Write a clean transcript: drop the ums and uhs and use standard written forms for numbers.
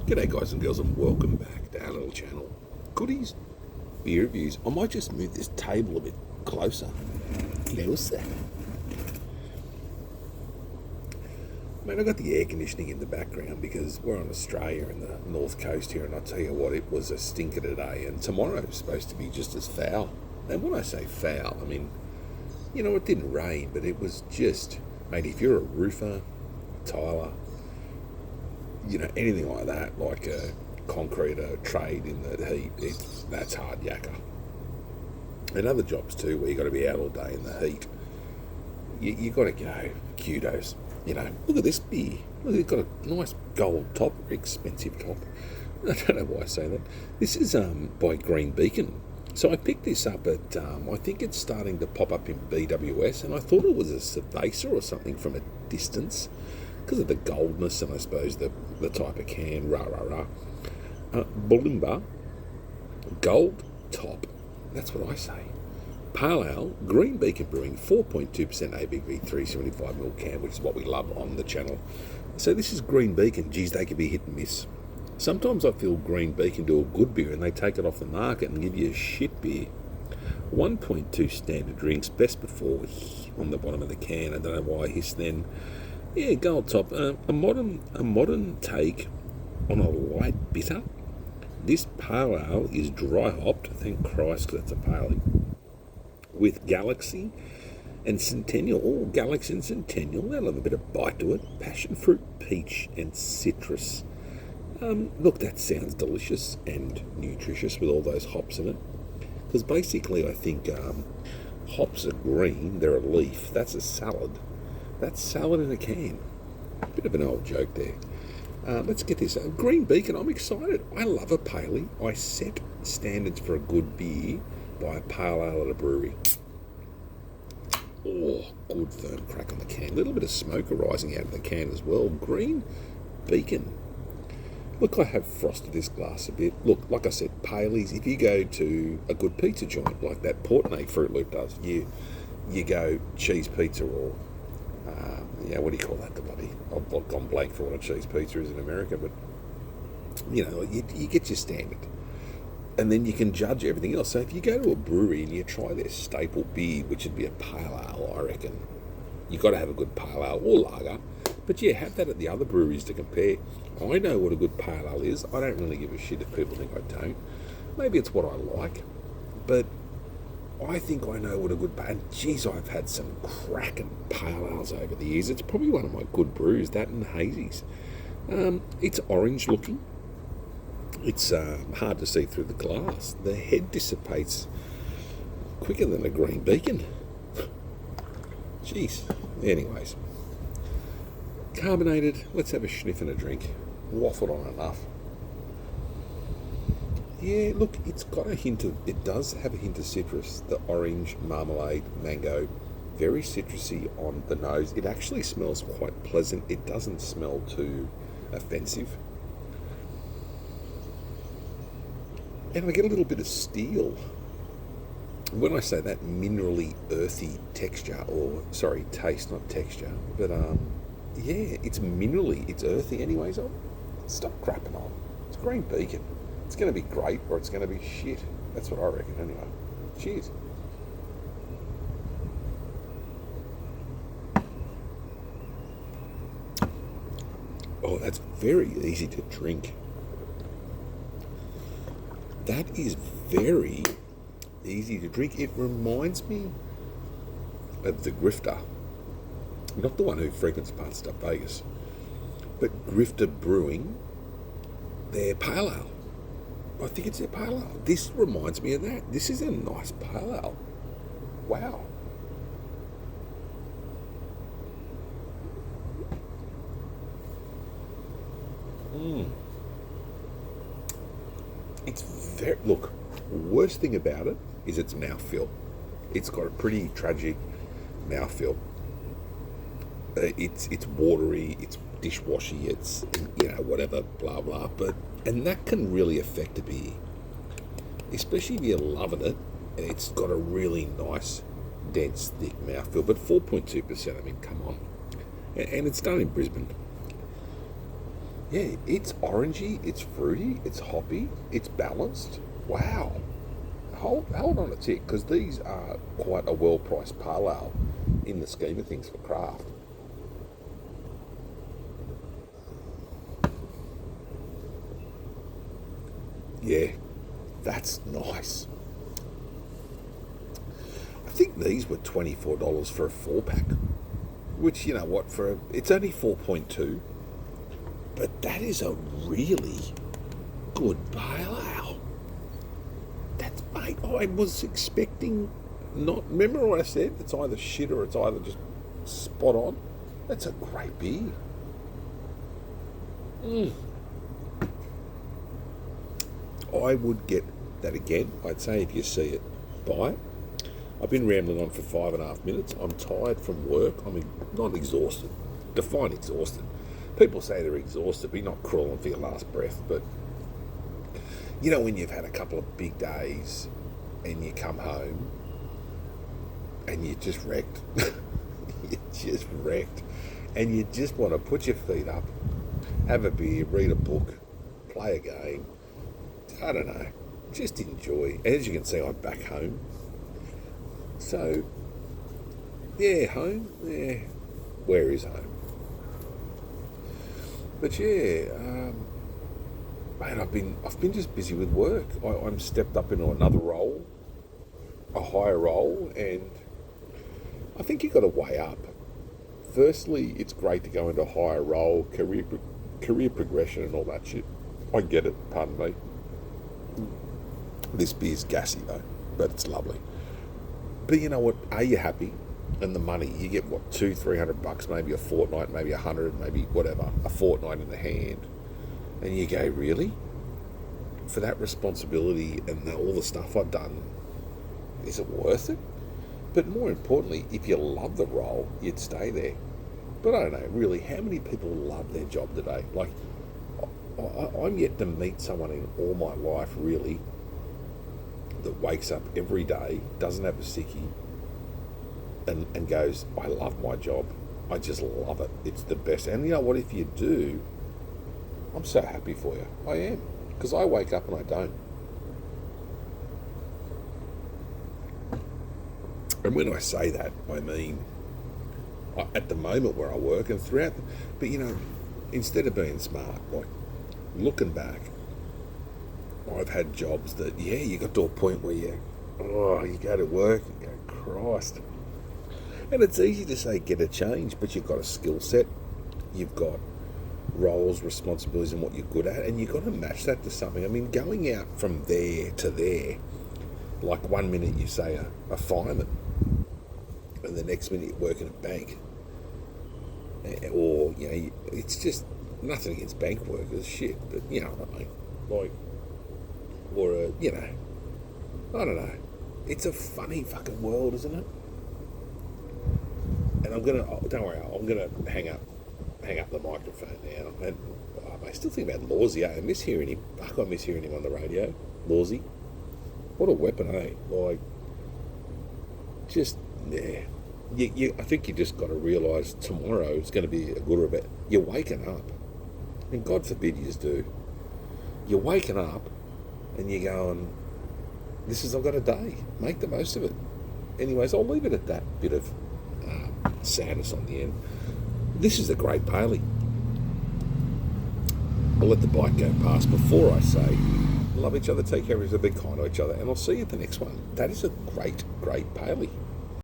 G'day guys and girls and welcome back to our little channel. Goodies, beer reviews. I might just move this table a bit closer. Mate, I got the air conditioning in the background because we're on Australia in the north coast here, and I tell you what, it was a stinker today, and tomorrow's supposed to be just as foul. And when I say foul, I mean, you know, it didn't rain, but it was just, mate, if you're a roofer, tiler, you know, anything like that, like a concreter trade in the heat, that's hard yakka. And other jobs too, where you got to be out all day in the heat, you got to go. Kudos. You know, look at this beer. Look, it's got a nice gold top, very expensive top. I don't know why I say that. This is by Green Beacon. So I picked this up at, I think it's starting to pop up in BWS, and I thought it was a Cerveza or something from a distance, because of the goldness and I suppose the type of can, BULIMBA, gold top, that's what I say. Pale Ale, Green Beacon Brewing, 4.2% ABV, 375ml can, which is what we love on the channel. So this is Green Beacon. Geez, they can be hit and miss. Sometimes I feel Green Beacon do a good beer and they take it off the market and give you a shit beer. 1.2 standard drinks, best before on the bottom of the can. I don't know why I hissed then. Yeah, gold top. A modern take on a light bitter. This pale ale is dry hopped, thank Christ, because that's a pale ale, with Galaxy and Centennial. Oh, Galaxy and Centennial, that'll have a bit of bite to it. Passion fruit, peach, and citrus. Look, that sounds delicious and nutritious with all those hops in it. Because basically, I think hops are green, they're a leaf. That's a salad. That's salad in a can. Bit of an old joke there. Let's get this. Green Beacon, I'm excited. I love a paley. I set standards for a good beer by a pale ale at a brewery. Oh, good firm crack on the can. A little bit of smoke arising out of the can as well. Green Beacon. Look, I have frosted this glass a bit. Look, like I said, paleys, if you go to a good pizza joint like that Portnay Fruit Loop does, you go cheese pizza or what do you call that? The bloody, I've gone blank for what a cheese pizza is in America, but you know, you get your standard, and then you can judge everything else. So if you go to a brewery and you try their staple beer, which would be a pale ale, I reckon you got to have a good pale ale or lager. But yeah, have that at the other breweries to compare. I know what a good pale ale is. I don't really give a shit if people think I don't. Maybe it's what I like, but I think I know what a good pale. And geez, I've had some cracking pale ales over the years. It's probably one of my good brews, that and hazies. It's orange looking. It's hard to see through the glass. The head dissipates quicker than a Green Beacon. Jeez. Anyways, carbonated. Let's have a sniff and a drink. Waffled on enough. Yeah, look, it does have a hint of citrus. The orange, marmalade, mango, very citrusy on the nose. It actually smells quite pleasant. It doesn't smell too offensive. And I get a little bit of steel. When I say that, minerally earthy texture, taste, not texture. But yeah, it's minerally, it's earthy. Anyways, I'll stop crapping on. It's Green Beacon. It's going to be great or it's going to be shit. That's what I reckon anyway. Cheers. Oh, that's very easy to drink. That is very easy to drink. It reminds me of the Grifter. Not the one who frequents parts of Vegas, but Grifter Brewing, their pale ale. I think it's their pale ale. This reminds me of that. This is a nice pale ale. Wow. It's very, look, worst thing about it is its mouthfeel. It's got a pretty tragic mouthfeel. It's watery, it's dishwashy, it's, you know, whatever, blah, blah. And that can really affect a beer. Especially if you're loving it, and it's got a really nice, dense, thick mouthfeel. But 4.2%, I mean, come on. And it's done in Brisbane. Yeah, it's orangey, it's fruity, it's hoppy, it's balanced. Wow. Hold on a tick, because these are quite a well-priced pale ale in the scheme of things for craft. Yeah, that's nice. I think these were $24 for a 4-pack, which, you know what, it's only 4.2, but that is a really good pale ale. That's, mate, I was expecting not, remember what I said? It's either shit or it's either just spot on. That's a great beer. I would get that again. I'd say if you see it, buy it. I've been rambling on for 5.5 minutes. I'm tired from work. I'm not exhausted. Define exhausted. People say they're exhausted, but you're not crawling for your last breath. But you know when you've had a couple of big days and you come home and you're just wrecked. You're just wrecked. And you just want to put your feet up, have a beer, read a book, play a game. I don't know. Just enjoy. As you can see, I'm back home. So, yeah, home. Yeah, where is home? But yeah, mate, I've been just busy with work. I'm stepped up into another role, a higher role, and I think you've got to weigh up. Firstly, it's great to go into a higher role, career progression, and all that shit. I get it. Pardon me. This beer's gassy though, but it's lovely. But you know what? Are you happy? And the money, you get what, $200-300, maybe a fortnight, maybe 100, maybe whatever, a fortnight in the hand, and you go, really? For that responsibility and all the stuff I've done, is it worth it? But more importantly, if you love the role, you'd stay there. But I don't know, really, how many people love their job today? Like, I'm yet to meet someone in all my life, really, that wakes up every day, doesn't have a sickie, and goes, I love my job. I just love it. It's the best. And you know what? If you do, I'm so happy for you. I am. Because I wake up and I don't. And when I say that, I mean, at the moment where I work and throughout, but you know, instead of being smart, like, looking back, I've had jobs that, yeah, you got to a point where you go to work and you go, Christ. And it's easy to say get a change, but you've got a skill set, you've got roles, responsibilities, and what you're good at, and you've got to match that to something. I mean, going out from there to there, like 1 minute you say a fireman, and the next minute you work in a bank, or, you know, it's just nothing against bank workers, shit, but you know what I mean, like, or you know, I don't know. It's a funny fucking world, isn't it? And don't worry, I'm gonna hang up the microphone now. And I still think about Lawsy. I miss hearing him. Fuck, I miss hearing him on the radio. Lawsy, what a weapon, eh? Like, just yeah. I think you just got to realise tomorrow is going to be a good or a bad. You're waking up, and God forbid you do. You're waking up, and you're going, I've got a day. Make the most of it. Anyways, I'll leave it at that bit of sadness on the end. This is a great paley. I'll let the bike go past before I say, love each other, take care of each other, be kind to each other, and I'll see you at the next one. That is a great, great paley.